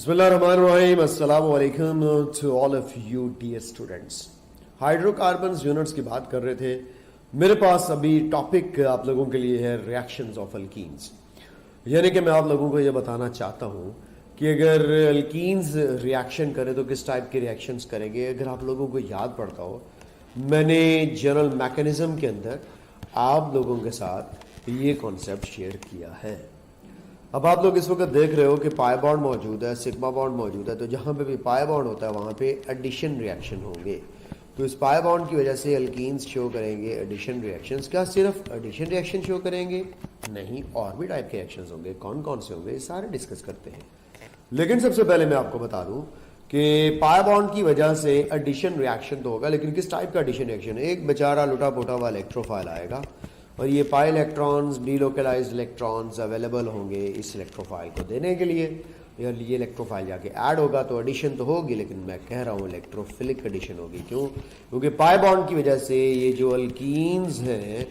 बिस्मिल्लाहिर्रहमानिर्रहीम, अस्सलाम वालेकुम to all of you dear students. Hydrocarbons units की बात कर रहे थे। मेरे पास अभी टॉपिक आप लोगों के लिए है रिएक्शंस ऑफ अल्कीन्स। यानी कि मैं आप लोगों को ये बताना चाहता हूँ कि अगर अल्कीन्स रिएक्शन करें तो किस टाइप के रिएक्शंस करेंगे। अगर आप लोगों को याद पड़ता हो, मैंने जनरल मैकेनिज्म के अंदर आप लोगों के साथ ये कॉन्सेप्ट शेयर किया है। अब आप लोग इस वक्त देख रहे हो कि पाई बॉन्ड मौजूद है, सिग्मा बॉन्ड मौजूद है, तो जहाँ पे भी पाई बॉन्ड होता है वहाँ पे एडिशन रिएक्शन होंगे। तो इस पाई बॉन्ड की वजह से अल्कीन्स शो करेंगे एडिशन रिएक्शंस। क्या सिर्फ एडिशन रिएक्शन शो करेंगे? नहीं, और भी टाइप के रिएक्शंस होंगे। कौन कौन से होंगे सारे डिस्कस करते हैं। लेकिन सबसे पहले मैं आपको बता दूं कि पाई बॉन्ड की वजह से एडिशन रिएक्शन तो होगा, लेकिन किस टाइप का एडिशन रिएक्शन? एक बेचारा लुटा पुटा हुआ इलेक्ट्रोफाइल आएगा और ये pi electrons, delocalised electrons available होंगे इस इलेक्ट्रोफाइल को देने के लिए। या ये इलेक्ट्रोफाइल जाके ऐड होगा तो एडिशन तो होगी, लेकिन मैं कह रहा हूँ इलेक्ट्रोफिलिक एडिशन होगी। क्यों? क्योंकि पाई बॉन्ड की वजह से ये जो अल्कीन्स हैं,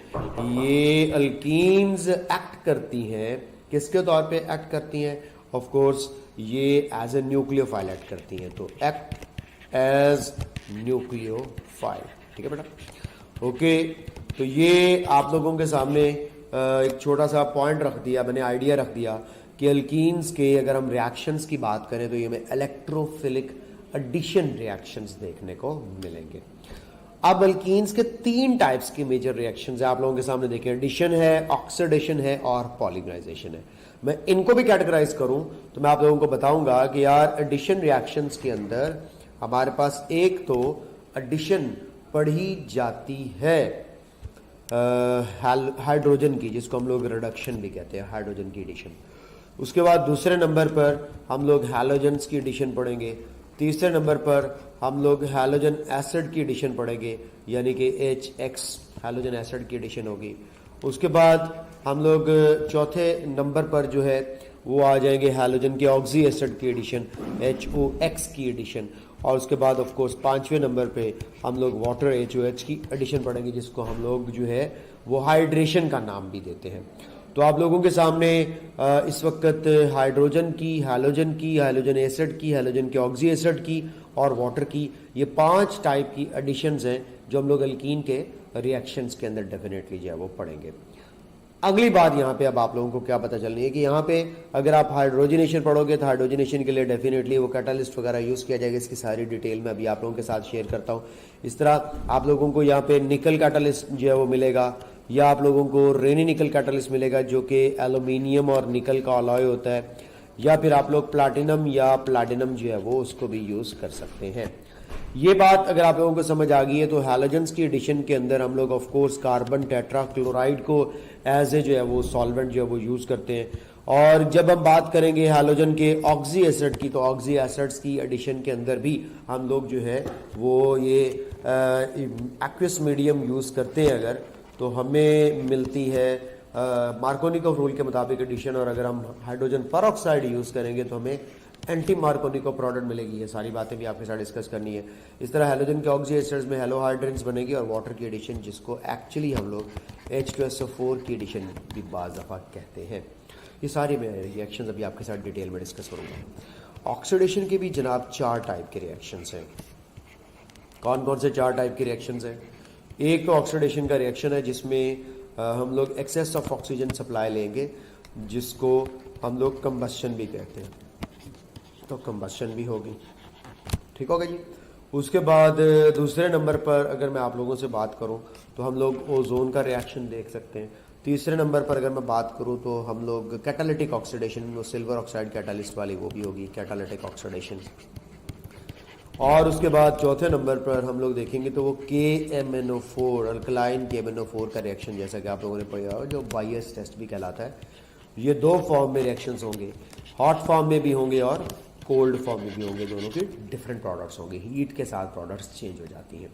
ये अल्कीन्स एक्ट करती हैं। किसके तौर पे एक्ट करती हैं? ऑफ कोर्स ये एज ए न्यूक्लियोफाइल एक्ट करती हैं। तो एक्ट एज न्यूक्लियोफाइल, ठीक है बेटा? ओके, तो ये आप लोगों के सामने एक छोटा सा पॉइंट रख दिया, मैंने आइडिया रख दिया कि अल्कीन्स के अगर हम रिएक्शंस की बात करें तो ये में इलेक्ट्रोफिलिक एडिशन रिएक्शंस देखने को मिलेंगे। अब अल्कीन्स के तीन टाइप्स की मेजर रिएक्शंस है आप लोगों के सामने देखें। एडिशन है, ऑक्सीडेशन है और पॉलीमराइजेशन है। मैं इनको भी कैटेगराइज करूं तो मैं आप लोगों को बताऊंगा कि यार एडिशन रिएक्शंस के अंदर हमारे पास एक तो एडिशन पढ़ी जाती है हाइड्रोजन की, जिसको हम लोग रिडक्शन भी कहते हैं, हाइड्रोजन की एडिशन। उसके बाद दूसरे नंबर पर हम लोग हैलोजेंस की एडिशन पढ़ेंगे। तीसरे नंबर पर हम लोग हैलोजन एसिड की एडिशन पढ़ेंगे, यानी कि HX हैलोजन एसिड की एडिशन होगी। उसके बाद हम लोग चौथे नंबर पर जो है वो आ जाएंगे हैलोजन के ऑक्सी एसिड की एडिशन, HOX की एडिशन। और उसके बाद ऑफ कोर्स पांचवें नंबर पे हम लोग वाटर HOH की एडिशन पढ़ेंगे, जिसको हम लोग जो है वो हाइड्रेशन का नाम भी देते हैं। तो आप लोगों के सामने इस वक्त हाइड्रोजन की, हैलोजन की, हैलोजन एसिड की, हैलोजन के ऑक्सी एसिड की और वाटर की, ये 5 टाइप की एडिशंस हैं जो हम लोग अल्कीन के रिएक्शंस के अंदर डेफिनेटली जो है वो पढ़ेंगे। अगली बात यहाँ पे अब आप लोगों को क्या पता चलनी है कि यहाँ पे अगर आप हाइड्रोजनेशन पढ़ोगे तो हाइड्रोजनेशन के लिए डेफिनेटली वो कैटालिस्ट वगैरह यूज़ किया जाएगा। इसकी सारी डिटेल मैं अभी आप लोगों के साथ शेयर करता हूँ। इस तरह आप लोगों को यहाँ पे निकल कैटालिस्ट जो है वो मिलेगा, या आप लोगों को रेनी निकल कैटालिस्ट मिलेगा जो कि एल्यूमिनियम और निकल का अलॉय होता है, या फिर आप लोग प्लाटिनम या प्लाटिनम जो है वो उसको भी यूज़ कर सकते हैं। ये बात अगर आप लोगों को समझ आ गई है तो हैलोजेंस की एडिशन के अंदर हम लोग ऑफ कोर्स कार्बन टेट्राक्लोराइड को एज ए जो है वो सॉल्वेंट जो है वो यूज़ करते हैं। और जब हम बात करेंगे हैलोजन के ऑक्सी एसिड की, तो ऑक्सी एसिड्स की एडिशन के अंदर भी हम लोग जो है वो ये एक्वियस मीडियम यूज़ करते हैं अगर, तो हमें मिलती है मार्कोनिकोव रूल के मुताबिक एडिशन। और अगर हम हाइड्रोजन परऑक्साइड यूज़ करेंगे तो हमें एंटी मार्कोनिको प्रोडक्ट मिलेगी। ये सारी बातें भी आपके साथ डिस्कस करनी है। इस तरह हैलोजन के ऑक्सी एसिड्स में हेलोहाइड्रेट्स बनेगी और वाटर की एडिशन, जिसको एक्चुअली हम लोग H2SO4 की एडिशन भी बाज़ दफ़ा कहते हैं। ये सारी मैं रिएक्शंस अभी आपके साथ डिटेल में डिस्कस करूँगा। ऑक्सीडेशन के भी जनाब 4 टाइप के रिएक्शंस हैं। कौन कौन से 4 टाइप के रिएक्शंस हैं? एक तो ऑक्सीडेशन का रिएक्शन है जिसमें हम लोग एक्सेस ऑफ ऑक्सीजन सप्लाई लेंगे, जिसको हम लोग कंबस्शन भी कहते हैं। तो कंबस्शन भी होगी, ठीक होगा जी। उसके बाद दूसरे नंबर पर अगर मैं आप लोगों से बात करूं तो हम लोग ओजोन का रिएक्शन देख सकते हैं। तीसरे नंबर पर अगर मैं बात करूं तो हम लोग कैटालिटिक ऑक्सीडेशन, वो सिल्वर ऑक्साइड कैटालिस्ट वाली वो भी होगी कैटालिटिक ऑक्सीडेशन। और उसके बाद चौथे नंबर पर हम लोग देखेंगे तो वो KMnO4 अल्कलाइन KMnO4 का रिएक्शन, जैसा कि आप लोगों ने पढ़ा हो, जो बायस टेस्ट भी कहलाता है। ये 2 फॉर्म में रिएक्शंस होंगे, हॉट फॉर्म में भी होंगे और कोल्ड फॉर्म में भी होंगे। दोनों के डिफरेंट प्रोडक्ट्स होंगे, हीट के साथ प्रोडक्ट्स चेंज हो जाती हैं।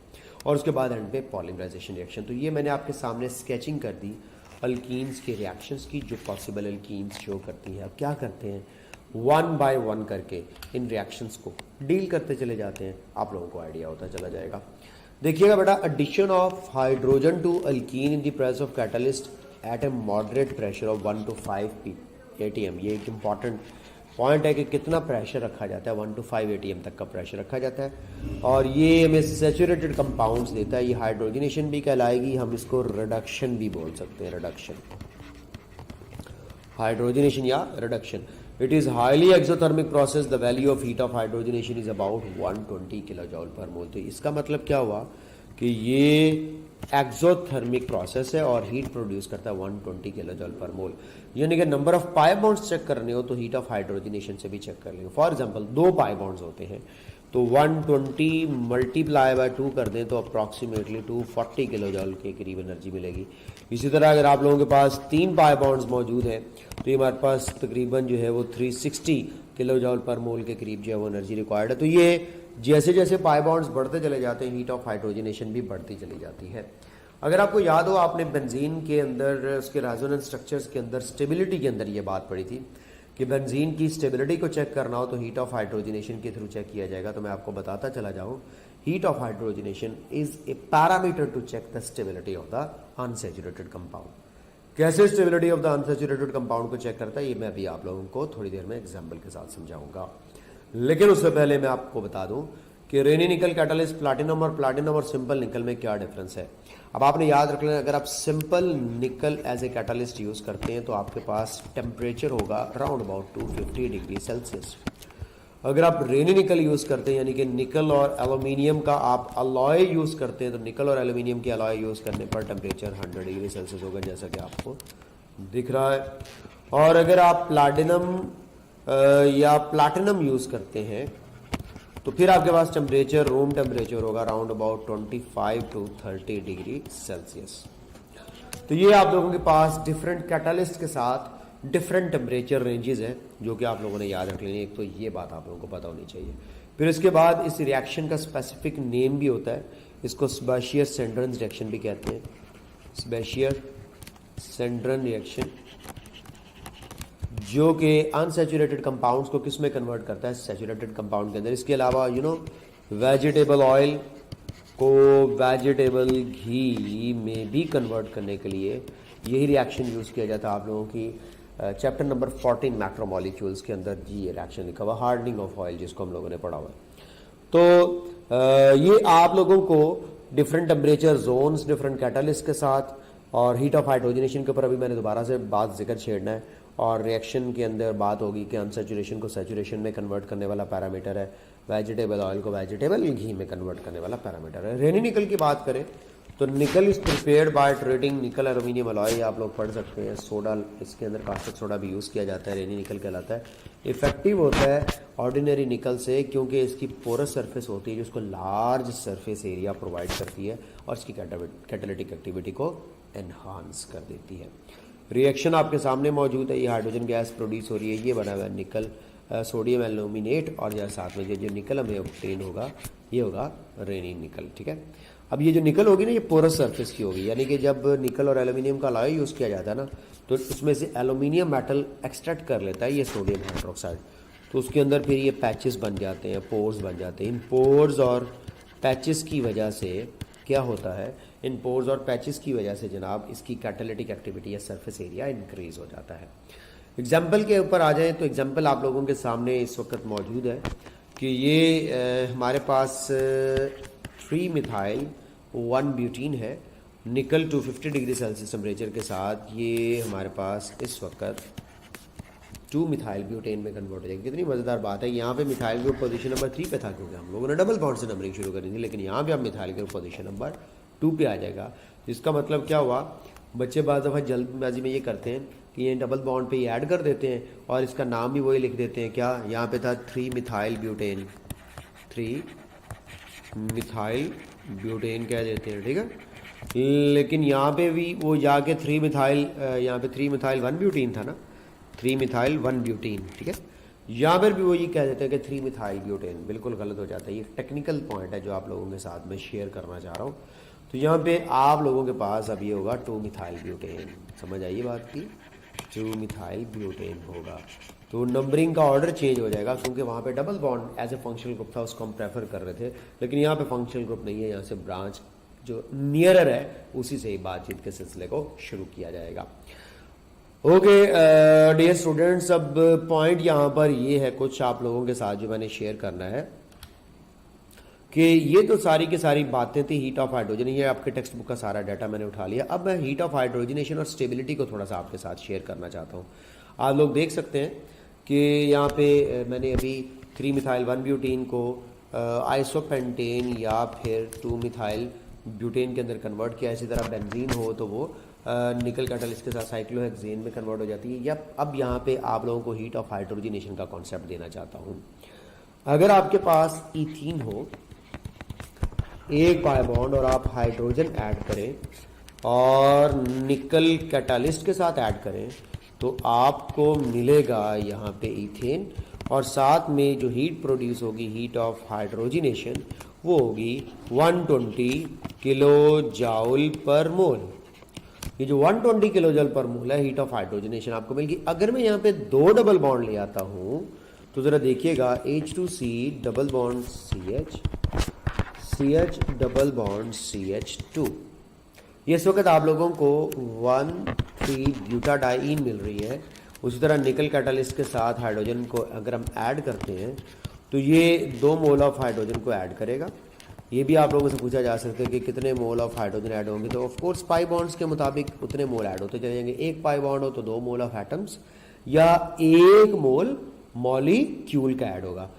और उसके बाद एंड पे पॉलीमराइजेशन रिएक्शन। तो ये मैंने आपके सामने स्केचिंग कर दी अल्कीन्स के रिएक्शंस की, जो पॉसिबल अल्कीन्स शो करती हैं। अब क्या करते हैं, 1 बाय 1 करके इन रिएक्शंस को डील करते चले जाते हैं, आप लोगों को आइडिया होता चला जाएगा। देखिएगा बेटा, addition of hydrogen to alkene in the presence of catalyst at a moderate pressure of 1 to 5 atm, ये एक इंपॉर्टेंट पॉइंट है कि कितना प्रेशर रखा जाता है, 1 to 5 atm तक का प्रेशर रखा जाता है और ये हमें सैचुरेटेड कंपाउंड्स देता है। ये हाइड्रोजनेशन भी कहलाएगी, हम इसको रिडक्शन भी बोल सकते हैं, रिडक्शन, हाइड्रोजनेशन या reduction. It is highly exothermic process, the value of heat of hydrogenation is about 120 kilo जॉल पर मोल। तो इसका मतलब क्या हुआ कि ये एक्सोथर्मिक प्रोसेस है और हीट प्रोड्यूस करता है 120 किलो जॉल पर मोल। यानी कि number of pi bonds check करने हो तो हीट ऑफ हाइड्रोजनेशन से भी चेक कर लेंगे। फॉर एग्जांपल 2 पाई बॉन्ड्स होते हैं तो 120 मल्टीप्लाई बाय 2 कर दें तो अप्रॉक्सीमेटली 240 किलो जॉल के करीब एनर्जी मिलेगी। इसी तरह अगर आप लोगों के पास 3 पाई बॉन्ड्स मौजूद हैं तो ये हमारे पास तकरीबन जो है वो 360 किलो जॉल पर मोल के करीब जो है वो एनर्जी रिक्वायर्ड है। तो ये जैसे जैसे पाई बॉन्ड्स बढ़ते चले जाते हैं हीट ऑफ हाइड्रोजनेशन भी बढ़ती चली जाती है। अगर आपको याद हो आपने बेंजीन के अंदर उसके रेजोनेंस स्ट्रक्चर्स के अंदर स्टेबिलिटी के अंदर ये बात पड़ी थी कि बेंजीन की स्टेबिलिटी को चेक करना हो तो हीट ऑफ हाइड्रोजनेशन के थ्रू चेक किया जाएगा। तो मैं आपको बताता चला जाऊं, heat of hydrogenation is a parameter to check the stability of the unsaturated compound. कैसे stability of the unsaturated compound को चेक करता है ये मैं अभी आप लोगों को थोड़ी देर में एग्जाम्पल के साथ समझाऊंगा। लेकिन उससे पहले मैं आपको बता दूं कि रेनी निकल कैटलिस्ट प्लैटिनम और सिंपल निकल में क्या डिफरेंस है। अब आपने याद रख लेना, अगर आप सिंपल निकल एज ए कैटलिस्ट यूज करते हैं तो आपके पास टेम्परेचर होगा अराउंड अबाउट 250 डिग्री सेल्सियस। अगर आप रेनी निकल यूज करते हैं यानी कि निकल और एल्यूमिनियम का आप अलॉय यूज करते हैं तो निकल और एल्यूमिनियम के अलॉय यूज करने पर टेम्परेचर 100 डिग्री सेल्सियस होगा जैसा कि आपको दिख रहा है। और अगर आप प्लैटिनम या प्लैटिनम यूज करते हैं तो फिर आपके पास टेम्परेचर रूम टेम्परेचर होगा around about 25 to 30 degree Celsius. तो ये आप लोगों के पास डिफरेंट कैटलिस्ट के साथ डिफरेंट टेम्परेचर रेंजेस हैं जो कि आप लोगों ने याद रख लेनी। एक तो ये बात आप लोगों को पता होनी चाहिए। फिर इसके बाद इस रिएक्शन का स्पेसिफिक नेम भी होता है, इसको सेबेशियर-सेंड्रन रिएक्शन भी कहते हैं। सेबेशियर-सेंड्रन रिएक्शन जो कि अनसैचुरेटेड कंपाउंड्स को किस में कन्वर्ट करता है, सैचुरेटेड कंपाउंड के अंदर। इसके अलावा वेजिटेबल ऑयल को वेजिटेबल घी में भी कन्वर्ट करने के लिए यही रिएक्शन यूज़ किया जाता है। आप लोगों की चैप्टर नंबर 14 मैक्रोमोलिक्यूल्स के अंदर जी ये रिएक्शन लिखा हुआ, हार्डनिंग ऑफ ऑयल, जिसको हम लोगों ने पढ़ा हुआ है। तो ये आप लोगों को different temperature zones different catalyst के साथ और हीट ऑफ हाइड्रोजनेशन के ऊपर अभी मैंने दोबारा से बात जिक्र छेड़ना है। और रिएक्शन के अंदर बात होगी कि अनसैचुरेशन को सैचुरेशन में कन्वर्ट करने वाला पैरामीटर है, वेजिटेबल ऑयल को वेजिटेबल घी में कन्वर्ट करने वाला पैरामीटर है। रेनी निकल की बात करें तो निकल इज प्रिपेयर्ड बाय ट्रीटिंग निकल एल्यूमिनियम अलॉय, आप लोग पढ़ सकते हैं। सोडा, इसके अंदर कास्टिक सोडा भी यूज़ किया जाता है, रेनी निकल कहलाता है। इफेक्टिव होता है ऑर्डिनरी निकल से क्योंकि इसकी पोरस सरफेस होती है जो उसको लार्ज सरफेस एरिया प्रोवाइड करती है और इसकी कैटालिटिक एक्टिविटी को एनहांस कर देती है। रिएक्शन आपके सामने मौजूद है, ये हाइड्रोजन गैस प्रोड्यूस हो रही है, ये बना हुआ है निकल सोडियम एल्यूमिनेट और जैसे साथ में जो निकल हमें ऑब्टेन होगा ये होगा रेनी निकल। ठीक है, अब ये जो निकल होगी ना ये पोरस सरफेस की होगी, यानी कि जब निकल और एल्यूमिनियम का अलॉय यूज़ किया जाता है ना तो उसमें से एल्यूमिनियम मेटल एक्सट्रैक्ट कर लेता है ये सोडियम हाइड्रोक्साइड, तो उसके अंदर फिर ये पैचेस बन जाते हैं, पोर्स बन जाते हैं। इन पोर्स और पैचेस की वजह से क्या होता है, इन पोर्स और पैचेस की वजह से जनाब इसकी कैटालिटिक एक्टिविटी या सरफेस एरिया इंक्रीज हो जाता है। एग्जाम्पल के ऊपर आ जाएं तो एग्जाम्पल आप लोगों के सामने इस वक्त मौजूद है कि ये हमारे पास 3 मिथाइल 1 ब्यूटीन है, निकल 250 डिग्री सेल्सियस टेम्परेचर के साथ ये हमारे पास इस वक्त 2 मिथाइल ब्यूटेन में कन्वर्ट हो जाएगी। कितनी मज़ेदार बात है, यहाँ पे मिथाइल ग्रुप पोजीशन नंबर 3 पे था क्योंकि हम लोगों ने डबल बॉन्ड से नंबरिंग शुरू करी थी, लेकिन यहाँ पे अब मिथाइल ग्रुप पोजीशन नंबर 2 पे आ जाएगा। इसका मतलब क्या हुआ, बच्चे बाद दफ़ा जल्दबाजी में ये करते हैं कि ये डबल बॉन्ड पे ये ऐड कर देते हैं और इसका नाम भी वही लिख देते हैं। क्या यहाँ पे था 3 मिथाइल ब्यूटेन, 3 मिथाइल ब्यूटेन कह देते हैं, ठीक है। लेकिन यहाँ पे भी वो जाके 3 मिथाइल, यहाँ पे 3 मिथाइल 1 ब्यूटीन था ना, 3 मिथाइल 1 ब्यूटीन, ठीक है। यहाँ पर भी वो ये कह देते हैं कि 3 मिथाइल ब्यूटेन, बिल्कुल गलत हो जाता है। ये टेक्निकल पॉइंट है जो आप लोगों के साथ में शेयर करना चाह रहा हूँ। तो यहाँ पे आप लोगों के पास अब ये होगा 2 मिथाइल ब्यूटेन, समझ आइए बात की, 2 मिथाइल ब्यूटेन होगा। तो नंबरिंग का ऑर्डर चेंज हो जाएगा क्योंकि वहाँ पे double bond as a functional group था, उसको हम प्रेफर कर रहे थे, लेकिन यहाँ पे फंक्शनल ग्रुप नहीं है, यहाँ से ब्रांच जो नियरर है उसी से ही बातचीत के सिलसिले को शुरू किया जाएगा। ओके डियर स्टूडेंट्स, अब पॉइंट यहाँ पर ये है कुछ आप लोगों के साथ जो मैंने शेयर करना है कि ये तो सारी की सारी बातें थी हीट ऑफ हाइड्रोजन, ये आपके टेक्स्ट बुक का सारा डाटा मैंने उठा लिया। अब मैं हीट ऑफ हाइड्रोजनेशन और स्टेबिलिटी को थोड़ा सा आपके साथ शेयर करना चाहता हूँ। आप लोग देख सकते हैं कि यहाँ पे मैंने अभी 3 मिथाइल 1 ब्यूटेन को आइसोपेंटेन या फिर 2 मिथाइल ब्यूटेन के अंदर कन्वर्ट किया। इसी तरह बेंजीन हो तो वो निकल कैटलिस्ट के साथ साइक्लोहेक्सेन में कन्वर्ट हो जाती है। या अब यहाँ पे आप लोगों को हीट ऑफ हाइड्रोजनेशन का कॉन्सेप्ट देना चाहता हूँ। अगर आपके पास इथीन हो, एक पाई बॉन्ड और आप हाइड्रोजन ऐड करें और निकल कैटालिस्ट के साथ ऐड करें तो आपको मिलेगा यहाँ पे इथेन, और साथ में जो हीट प्रोड्यूस होगी हीट ऑफ हाइड्रोजनेशन वो होगी 120 किलो जाउल पर मोल। ये जो 120 किलो जूल पर मोल है हीट ऑफ हाइड्रोजनेशन आपको मिलेगी। अगर मैं यहाँ पे 2 डबल बॉन्ड ले आता हूँ तो जरा देखिएगा, H2C double bond CH double bond CH2, ये इस वक्त आप लोगों को 1,3 ब्यूटाडाइन मिल रही है। उसी तरह निकल कैटालिस्ट के साथ हाइड्रोजन को अगर हम ऐड करते हैं तो ये 2 मोल ऑफ हाइड्रोजन को ऐड करेगा। ये भी आप लोगों से पूछा जा सकता है कि कितने मोल ऑफ हाइड्रोजन ऐड होंगे, तो ऑफ कोर्स पाई बॉन्ड्स के मुताबिक उतने मोल ऐड होते चले जाएंगे। एक पाई बॉन्ड हो तो 2 मोल ऑफ एटम्स या 1 मोल मॉलिक्यूल का ऐड होगा।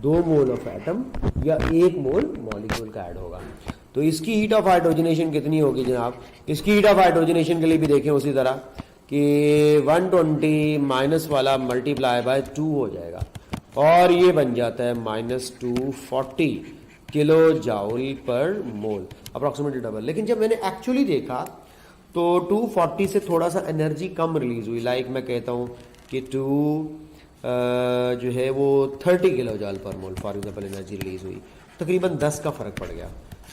2 मोल ऑफ एटम या 1 मोल मॉलिक्यूल का ऐड होगा। तो इसकी हीट ऑफ हाइड्रोजनेशन कितनी होगी जनाब? इसकी हीट ऑफ हाइड्रोजनेशन के लिए भी देखें उसी तरह कि 120 माइनस वाला मल्टीप्लाई बाय 2 हो जाएगा और ये बन जाता है -240 किलो जाउल पर मोल, अप्रॉक्सीमेटली डबल। लेकिन जब मैंने एक्चुअली देखा तो 240 से थोड़ा सा एनर्जी कम रिलीज हुई। लाइक मैं कहता हूँ कि 2 जो है वो 30 किलो जॉल पर मोल फॉर एग्जाम्पल एनर्जी रिलीज हुई, तकरीबन 10 का फर्क पड़ गया।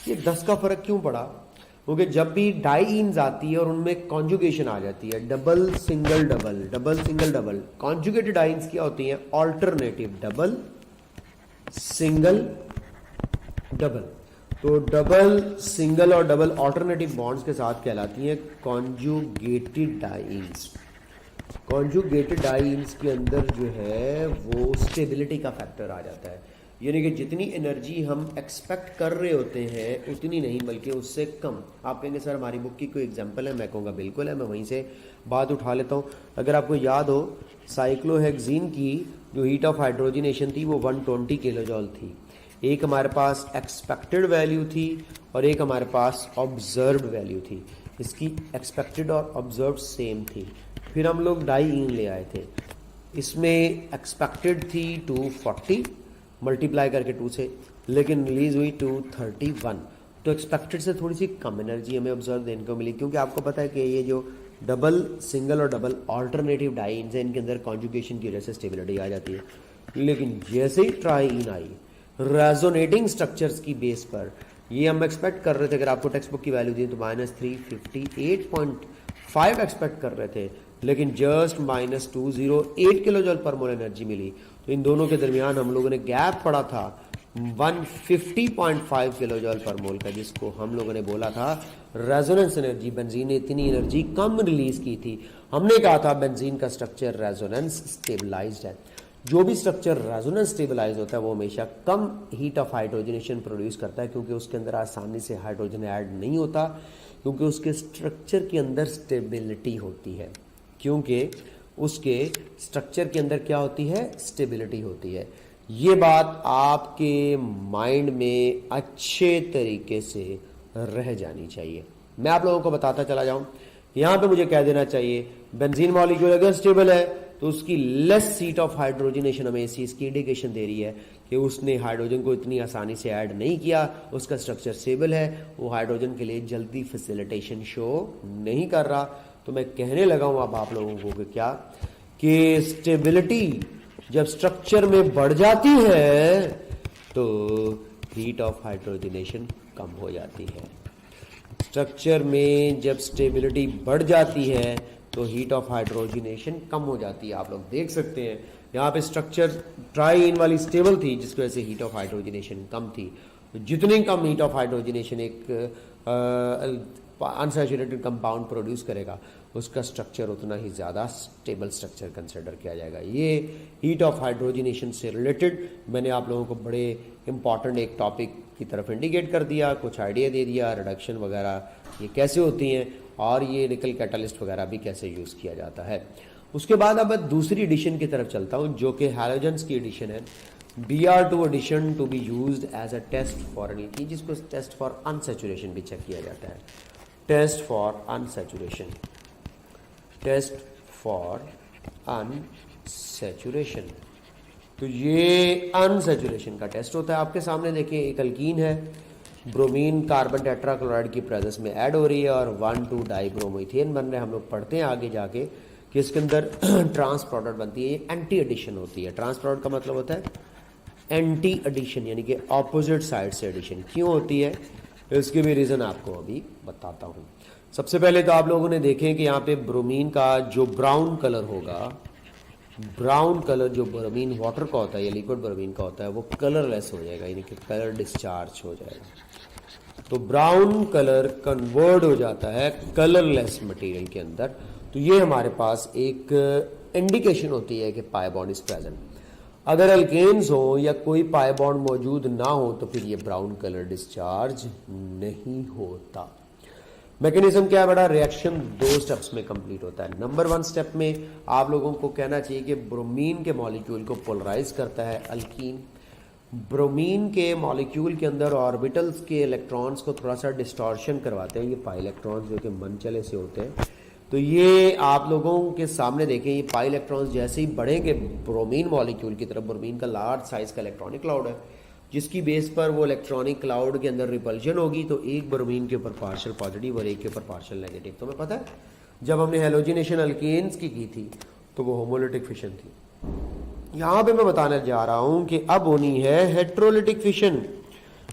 ये 10 का फर्क क्यों पड़ा? क्योंकि जब भी डाईन्स आती है और उनमें कॉन्जुगेशन आ जाती है, double single double, double single double, conjugated dienes क्या होती हैं? Alternative double single double. तो डबल सिंगल और डबल ऑल्टरनेटिव बॉन्ड्स के साथ कहलाती हैं कॉन्जुगेटेड डाईन्स। कॉन्जुगेटेड डाईन्स के अंदर जो है वो स्टेबिलिटी का फैक्टर आ जाता है, यानी कि जितनी एनर्जी हम एक्सपेक्ट कर रहे होते हैं उतनी नहीं बल्कि उससे कम। आप कहेंगे सर हमारी बुक की कोई एग्जांपल है? मैं कहूँगा बिल्कुल है, मैं वहीं से बात उठा लेता हूँ। अगर आपको याद हो, साइक्लोहेक्सीन की जो हीट ऑफ हाइड्रोजनेशन थी वो 120 किलो जॉल थी। एक हमारे पास एक्सपेक्टेड वैल्यू थी और एक हमारे पास ऑब्जर्व्ड वैल्यू थी। इसकी एक्सपेक्टेड और ऑब्जर्व्ड सेम थी। फिर हम लोग डाईन ले आए थे, इसमें एक्सपेक्टेड थी 240 मल्टीप्लाई करके 2 से, लेकिन रिलीज हुई 231। तो एक्सपेक्टेड से थोड़ी सी कम एनर्जी हमें ऑब्जर्व देने को मिली, क्योंकि आपको पता है कि ये जो डबल सिंगल और डबल ऑल्टरनेटिव डाईन्स हैं इनके अंदर कॉन्जुगेशन की वजह से स्टेबिलिटी आ जाती है। लेकिन जैसे ही ट्राईन आई रेजोनेटिंग स्ट्रक्चर्स की बेस पर, ये हम एक्सपेक्ट कर रहे थे, अगर आपको टेक्स्ट बुक की वैल्यू दी तो -358.5 एक्सपेक्ट कर रहे थे, लेकिन जस्ट -208 किलो जूल पर मोल एनर्जी मिली। तो इन दोनों के दरमियान हम लोगों ने गैप पड़ा था 150.5 किलो जूल पर मोल का, जिसको हम लोगों ने बोला था रेजोनेंस एनर्जी। बेंजीन ने इतनी एनर्जी कम रिलीज की थी। हमने कहा था बेंजीन का स्ट्रक्चर रेजोनेंस स्टेबलाइज्ड है। जो भी स्ट्रक्चर रेजोनेंस स्टेबलाइज होता है वो हमेशा कम हीट ऑफ हाइड्रोजनेशन प्रोड्यूस करता है, क्योंकि उसके अंदर आसानी से हाइड्रोजन ऐड नहीं होता, क्योंकि उसके स्ट्रक्चर के अंदर स्टेबिलिटी होती है। क्योंकि उसके स्ट्रक्चर के अंदर क्या होती है? स्टेबिलिटी होती है। ये बात आपके माइंड में अच्छे तरीके से रह जानी चाहिए। मैं आप लोगों को बताता चला जाऊं, यहां पे मुझे कह देना चाहिए बेंजीन मॉलिक्यूल अगर स्टेबल है तो उसकी लेस हीट ऑफ हाइड्रोजनेशन हमें इस चीज की इंडिकेशन दे रही है कि उसने हाइड्रोजन को इतनी आसानी से ऐड नहीं किया, उसका स्ट्रक्चर स्टेबल है, वो हाइड्रोजन के लिए जल्दी फैसिलिटेशन शो नहीं कर रहा। तो मैं कहने लगा हूं अब आप लोगों को कि क्या, कि स्टेबिलिटी जब स्ट्रक्चर में बढ़ जाती है तो हीट ऑफ हाइड्रोजनेशन कम हो जाती है। स्ट्रक्चर में जब स्टेबिलिटी बढ़ जाती है तो हीट ऑफ हाइड्रोजनेशन कम हो जाती है। आप लोग देख सकते हैं यहाँ पे स्ट्रक्चर ट्राईन वाली स्टेबल थी, जिसकी वजह से हीट ऑफ हाइड्रोजनेशन कम थी। जितनी कम हीट ऑफ हाइड्रोजनेशन एक अनसैचुरेटेड कंपाउंड प्रोड्यूस करेगा, उसका स्ट्रक्चर उतना ही ज़्यादा स्टेबल स्ट्रक्चर कंसिडर किया जाएगा। ये हीट ऑफ हाइड्रोजनेशन से रिलेटेड मैंने आप लोगों को बड़े इंपॉर्टेंट एक टॉपिक की तरफ इंडिकेट कर दिया, कुछ आइडिया दे दिया, रिडक्शन वगैरह ये कैसे होती हैं और ये निकल कैटलिस्ट वगैरह भी कैसे यूज़ किया जाता है। उसके बाद अब दूसरी एडिशन की तरफ चलता हूँ जो कि हैलोजेंस की एडिशन है, Br2 addition to be used as a test for alkene, जिसको टेस्ट फॉर अनसैचुरेशन भी चेक किया जाता है। Test for unsaturation, test for unsaturation, तो ये अनसैचुरेशन का टेस्ट होता है। आपके सामने देखिए एक अल्कीन है, ब्रोमीन कार्बन टेट्राक्लोराइड की प्रेजेंस में ऐड हो रही है और 1,2 डाइब्रोमीथेन बन रहे हैं। हम लोग पढ़ते हैं आगे जाके कि इसके अंदर ट्रांस प्रोडक्ट बनती है, ये एंटी एडिशन होती है। ट्रांस प्रोडक्ट का मतलब होता है एंटी एडिशन, यानी कि ऑपोजिट साइड से एडिशन। क्यों होती है इसके भी रीज़न आपको अभी बताता हूँ। सबसे पहले तो आप लोगों ने देखें कि यहाँ पे ब्रोमीन का जो ब्राउन कलर होगा, ब्राउन कलर जो ब्रोमीन वाटर का होता है या लिक्विड ब्रोमीन का होता है वो कलरलेस हो जाएगा, यानी कि कलर डिस्चार्ज हो जाएगा। तो ब्राउन कलर कन्वर्ट हो जाता है कलरलेस मटेरियल के अंदर। तो ये हमारे पास एक इंडिकेशन होती है कि पाई बॉन्ड इज प्रेजेंट। अगर अल्केन्स हो या कोई पाई बॉन्ड मौजूद ना हो तो फिर ये ब्राउन कलर डिस्चार्ज नहीं होता। मैकेनिज्म क्या है बेटा, रिएक्शन 2 स्टेप्स में कंप्लीट होता है। नंबर 1 स्टेप में आप लोगों को कहना चाहिए कि ब्रोमीन के मॉलिक्यूल को पोलराइज करता है अल्कीन। ब्रोमीन के मॉलिक्यूल के अंदर ऑर्बिटल्स के इलेक्ट्रॉन्स को थोड़ा सा डिस्टॉर्शन करवाते हैं, ये पाई इलेक्ट्रॉन्स जो कि मनचले से होते हैं। तो ये आप लोगों के सामने देखें, ये पाई इलेक्ट्रॉन्स जैसे ही बढ़ेंगे ब्रोमीन मॉलिक्यूल की तरफ, ब्रोमीन का लार्ज साइज का इलेक्ट्रॉनिक क्लाउड है जिसकी बेस पर वो इलेक्ट्रॉनिक क्लाउड के अंदर रिपल्शन होगी, तो एक ब्रोमीन के ऊपर पार्शियल पॉजिटिव और एक के ऊपर पार्शियल नेगेटिव। तो मैं पता है जब हमने हेलोजिनेशन अल्केन्स की थी तो वो होमोलिटिक फिशन थी। यहाँ पे मैं बताने जा रहा हूँ कि अब होनी है हेट्रोलिटिक फिशन।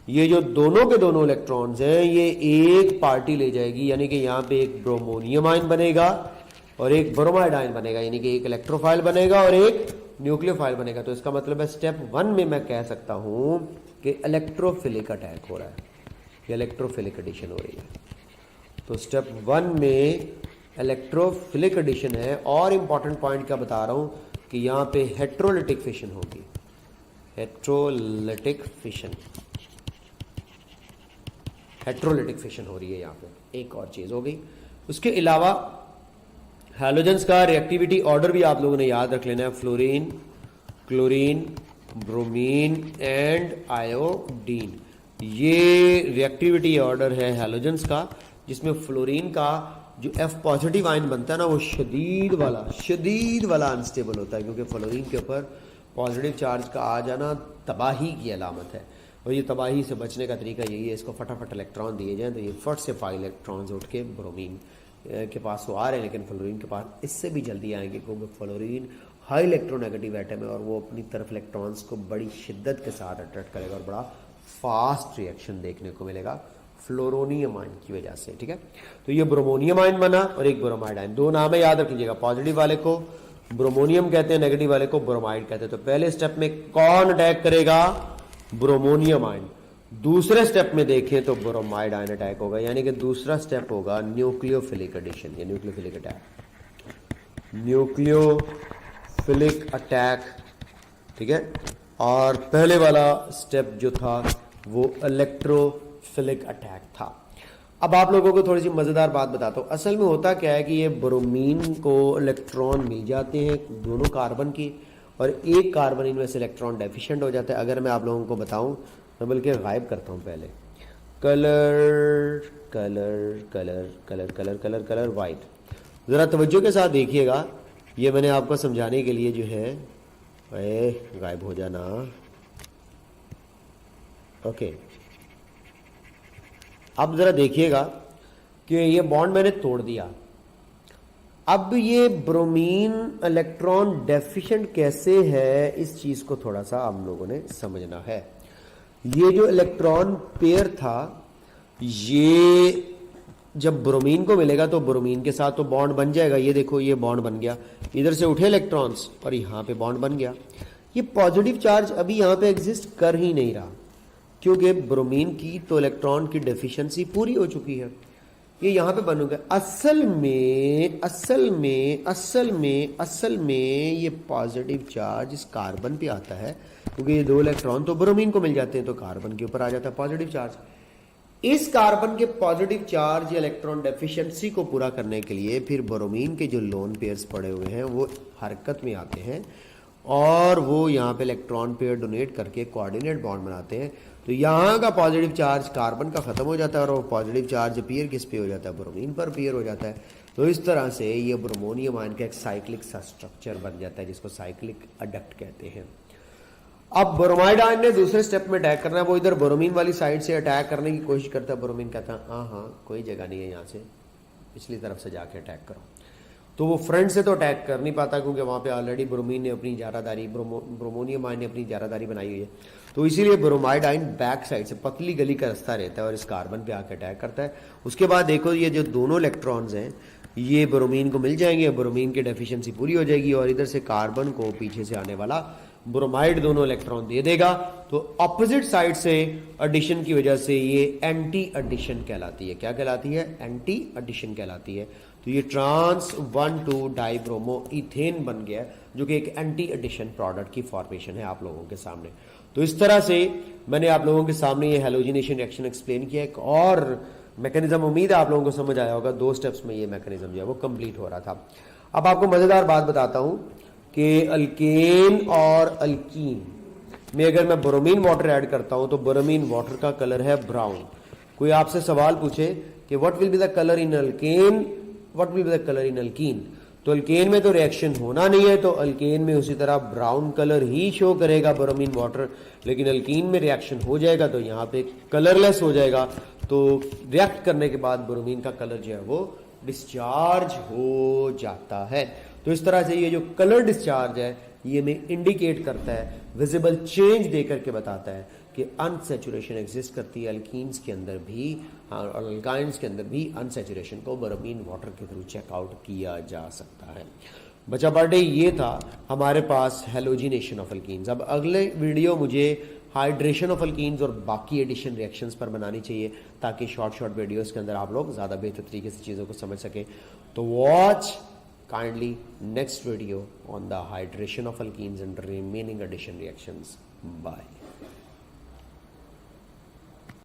ये जो दोनों के दोनों इलेक्ट्रॉन्स हैं ये एक पार्टी ले जाएगी, यानी कि यहाँ पे एक ब्रोमोनियम आयन बनेगा और एक ब्रोमाइड आयन बनेगा, यानी कि एक इलेक्ट्रोफाइल बनेगा और एक न्यूक्लियोफाइल बनेगा। तो इसका मतलब है स्टेप 1 में मैं कह सकता हूँ कि इलेक्ट्रोफिलिक अटैक हो रहा है, या इलेक्ट्रोफिलिक एडिशन हो रही है। तो स्टेप 1 में इलेक्ट्रोफिलिक एडिशन है। और इंपॉर्टेंट पॉइंट क्या बता रहा हूँ कि यहाँ पे हेट्रोलिटिक फिशन होगी, हेट्रोलिटिक फिशन, हेट्रोलिटिक फिशन हो रही है यहाँ पे। एक और चीज हो गई। उसके अलावा हैलोजेंस का रिएक्टिविटी ऑर्डर भी आप लोगों ने याद रख लेना है, fluorine, chlorine, bromine and iodine. ये रिएक्टिविटी ऑर्डर है हैलोजेंस का, जिसमें फ्लोरीन का जो F पॉजिटिव आयन बनता है ना वो शदीद वाला अनस्टेबल होता है, क्योंकि फ्लोरीन के ऊपर पॉजिटिव चार्ज का आ जाना तबाही की अलामत है। और ये तबाही से बचने का तरीका यही है, इसको फटाफट इलेक्ट्रॉन दिए जाएं तो ये फट से 5 इलेक्ट्रॉन्स उठ के ब्रोमीन के पास तो आ रहे हैं, लेकिन फ्लोरीन के पास इससे भी जल्दी आएंगे, क्योंकि फ्लोरीन हाई इलेक्ट्रोनेगेटिव एटम है और वो अपनी तरफ इलेक्ट्रॉन्स को बड़ी शिद्दत के साथ अट्रैक्ट करेगा और बड़ा फास्ट रिएक्शन देखने को मिलेगा फ्लोरोनियम आयन की वजह से। ठीक है, तो ये ब्रोमोनियम आयन बना और एक ब्रोमाइड आयन। 2 नाम है, याद रख लीजिएगा। पॉजिटिव वाले को ब्रोमोनियम कहते हैं, नेगेटिव वाले को ब्रोमाइड कहते हैं। तो पहले स्टेप में कौन अटैक करेगा? Bromonium ion. दूसरे स्टेप में देखें तो ब्रोमाइड आयन अटैक होगा, यानी कि दूसरा स्टेप होगा न्यूक्लियोफिलिक एडिशन या न्यूक्लियोफिलिक अटैक, न्यूक्लियोफिलिक अटैक। ठीक है, और पहले वाला स्टेप जो था वो इलेक्ट्रोफिलिक अटैक था। अब आप लोगों को थोड़ी सी मजेदार बात बताता हूँ। असल में होता क्या है कि ये ब्रोमीन को इलेक्ट्रॉन मिल जाते हैं दोनों कार्बन की, और एक कार्बन इनमें से इलेक्ट्रॉन डेफिशिएंट हो जाता है। अगर मैं आप लोगों को बताऊं, मैं बल्कि गायब करता हूं पहले, colour colour colour colour colour colour colour white. ज़रा तवज्जो के साथ देखिएगा, ये मैंने आपको समझाने के लिए जो है, गायब हो जाना। ओके, अब ज़रा देखिएगा कि ये बॉन्ड मैंने तोड़ दिया। अब ये ब्रोमीन इलेक्ट्रॉन डेफिशिएंट कैसे है, इस चीज को थोड़ा सा हम लोगों ने समझना है। ये जो इलेक्ट्रॉन पेयर था, ये जब ब्रोमीन को मिलेगा तो ब्रोमीन के साथ तो बॉन्ड बन जाएगा। ये देखो, ये बॉन्ड बन गया, इधर से उठे इलेक्ट्रॉन्स और यहाँ पे बॉन्ड बन गया। ये पॉजिटिव चार्ज अभी यहाँ पे एग्जिस्ट कर ही नहीं रहा, क्योंकि ब्रोमीन की तो इलेक्ट्रॉन की डेफिशिएंसी पूरी हो चुकी है। ये यहां पे बनूंगा। असल में ये पॉजिटिव चार्ज इस कार्बन पे आता है, क्योंकि ये 2 इलेक्ट्रॉन तो ब्रोमीन को मिल जाते हैं, तो कार्बन के ऊपर आ जाता है पॉजिटिव चार्ज। इस कार्बन के पॉजिटिव चार्ज या इलेक्ट्रॉन डेफिशिएंसी को पूरा करने के लिए फिर ब्रोमीन के जो लोन पेयर्स पड़े हुए हैं वो हरकत में आते हैं और वो यहाँ पे इलेक्ट्रॉन पेयर डोनेट करके कोऑर्डिनेट बॉन्ड बनाते हैं। तो यहाँ का पॉजिटिव चार्ज कार्बन का खत्म हो जाता है और वो पॉजिटिव चार्ज अपीयर किस पे हो जाता है, ब्रोमीन पर अपीयर हो जाता है। तो इस तरह से ये ब्रोमोनियम आयन का एक साइक्लिक सा स्ट्रक्चर बन जाता है जिसको साइक्लिक अडक्ट कहते हैं। अब ब्रोमाइड आयन ने दूसरे स्टेप में अटैक करना है, वो इधर ब्रोमीन वाली साइड से अटैक करने की कोशिश करता है। ब्रोमीन कहता है हाँ कोई जगह नहीं है यहाँ से, पिछली तरफ से जाके अटैक करो। तो वो फ्रंट से तो अटैक कर नहीं पाता क्योंकि वहाँ पे ऑलरेडी ब्रोमीन ने अपनी जारादारी, ब्रोमोनियम आयन ने अपनी जारादारी बनाई हुई है। तो इसीलिए ब्रोमाइड आयन बैक साइड से पतली गली का रास्ता रहता है और इस कार्बन पे आके अटैक करता है। उसके बाद देखो ये जो दोनों इलेक्ट्रॉन्स हैं ये ब्रोमीन को मिल जाएंगे, ब्रोमीन की डेफिशिएंसी पूरी हो जाएगी और इधर से कार्बन को पीछे से आने वाला ब्रोमाइड दोनों इलेक्ट्रॉन दे देगा। तो ऑपोजिट साइड से एडिशन की वजह से ये एंटी एडिशन कहलाती है। क्या कहलाती है? एंटी एडिशन कहलाती है। तो ये ट्रांस 1,2 डाइब्रोमो इथेन बन गया जो कि एक एंटी एडिशन प्रोडक्ट की फॉर्मेशन है आप लोगों के सामने। तो इस तरह से मैंने आप लोगों के सामने ये हैलोजिनेशन रिएक्शन एक्सप्लेन किया। एक और मैकेनिज्म उम्मीद है आप लोगों को समझ आया होगा। 2 स्टेप्स में ये मैकेनिज्म जो है वो कंप्लीट हो रहा था। अब आपको मजेदार बात बताता हूं कि अल्केन और अल्कीन में अगर मैं ब्रोमीन वाटर ऐड करता हूं तो ब्रोमीन वाटर का कलर है ब्राउन। कोई आपसे सवाल पूछे कि what will be the colour in alkane, what will be the colour in alkyne, तो अल्केन में तो रिएक्शन होना नहीं है, तो अल्केन में उसी तरह ब्राउन कलर ही शो करेगा ब्रोमीन वाटर। लेकिन अल्कीन में रिएक्शन हो जाएगा तो यहाँ पे कलरलेस हो जाएगा। तो रिएक्ट करने के बाद ब्रोमीन का कलर जो है वो डिस्चार्ज हो जाता है। तो इस तरह से ये जो कलर डिस्चार्ज है ये में इंडिकेट करता है, विजिबल चेंज देकर के बताता है कि अनसैचुरेशन एग्जिस्ट करती है अल्कीन्स के अंदर भी और अल्काइंस के अंदर भी अनसैचुरेशन को ब्रोमीन वाटर के थ्रू चेकआउट किया जा सकता है। बच्चा बर्थडे ये था हमारे पास हैलोजिनेशन ऑफ अल्कीन्स। अब अगले वीडियो मुझे हाइड्रेशन ऑफ अल्कीन्स और बाकी एडिशन रिएक्शंस पर बनानी चाहिए ताकि शॉर्ट वीडियोस के अंदर आप लोग ज़्यादा बेहतर तरीके से चीज़ों को समझ सकें। तो watch kindly next video on the hydration of alkenes and remaining addition reactions. Bye.